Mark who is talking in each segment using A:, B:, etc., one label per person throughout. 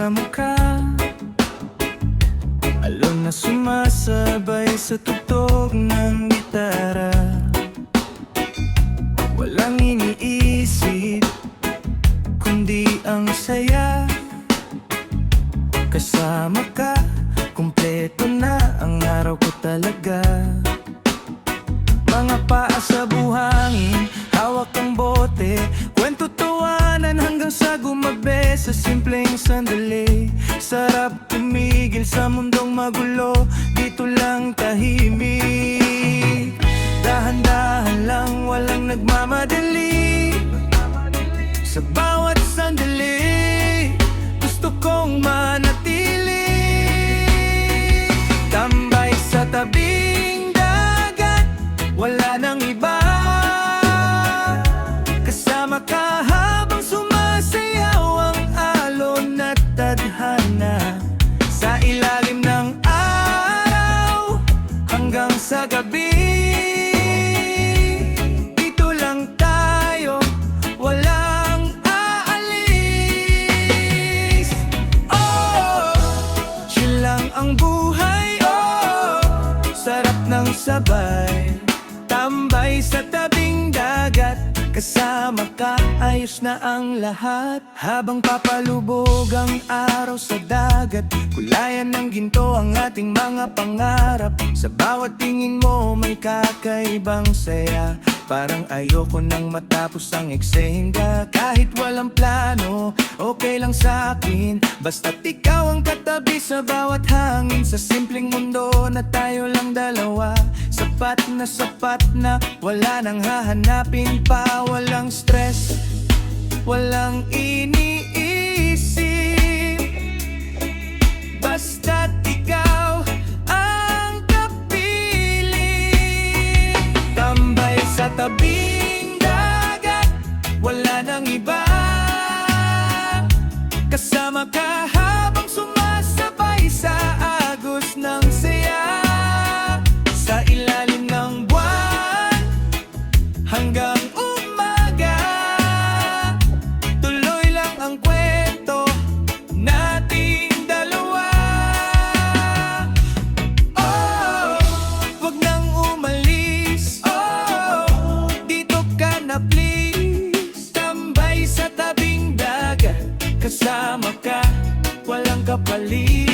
A: sa mukha, alon na sumasabay sa tugtog ng gitara. Walang iniisip kundi ang saya. Kasama ka, kumpleto na ang araw ko talaga. Mga paa sa buhangin, hawak ang bote, kwento tuwanan hanggang sa gumabi. Sa simpleng sandali, sarap tumigil sa mundong magulo. Dito lang tahimik, dahan-dahan lang, walang nagmamadali. Sa bawat sandali, gusto kong manatili. Tambay sa tabing dagat, wala nang iba. Kasama ka habang sumasayaw ang alon at tadhana. Sa ilalim ng araw hanggang sa gabi, dito lang tayo, walang aalis. Oh, chill lang ang buhay, oh, sarap ng sabay. Tambay sa tabing dagat, kasama ka, ayos na ang lahat. Habang papalubog ang araw sa dagat, kulayan ng ginto ang ating mga pangarap. Sa bawat tingin mo may kakaibang saya. Parang ayoko nang matapos ang eksena. Kahit walang plano, okay lang sa akin, basta't ikaw ang katabi sa bawat hangin. Sa simpleng mundo na tayo lang dalawa, sapat na, wala nang hahanapin pa. Walang stress, walang iniisip, basta't ikaw ang kapiling. Tambay sa tabing dagat, wala nang iba. Kasama ka habang sumasabay sa agos ng saya. Sa ilalim ng buwan hanggang umaga, tuloy lang ang kwento nating dalawa. Oh, wag nang umalis, oh, dito ka na please. Tambay sa tabing dagat, kasama ka, walang kapalit.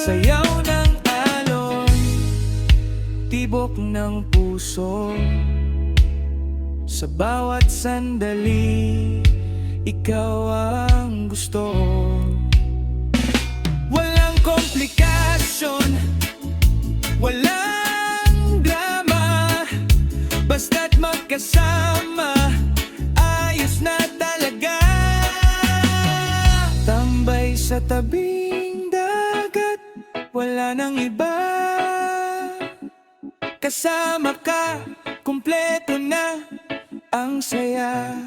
A: Sayaw ng alon, tibok ng puso. Sa bawat sandali, ikaw ang gusto. Walang komplikasyon, walang drama, basta't magkasama, ayos na talaga. Tambay sa tabing dagat, wala nang iba. Kasama ka, kumpleto na ang saya.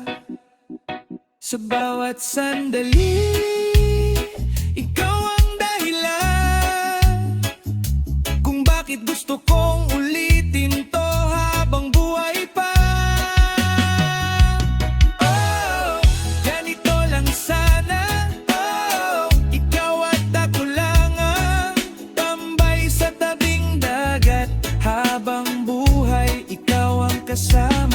A: Sa bawat sandali, ikaw ang dahilan kung bakit gusto kong ulitin to habang buhay pa. Oh, ganito lang sana, oh, ikaw at ako lang ang tambay sa tabing dagat. Habang buhay, ikaw ang kasama.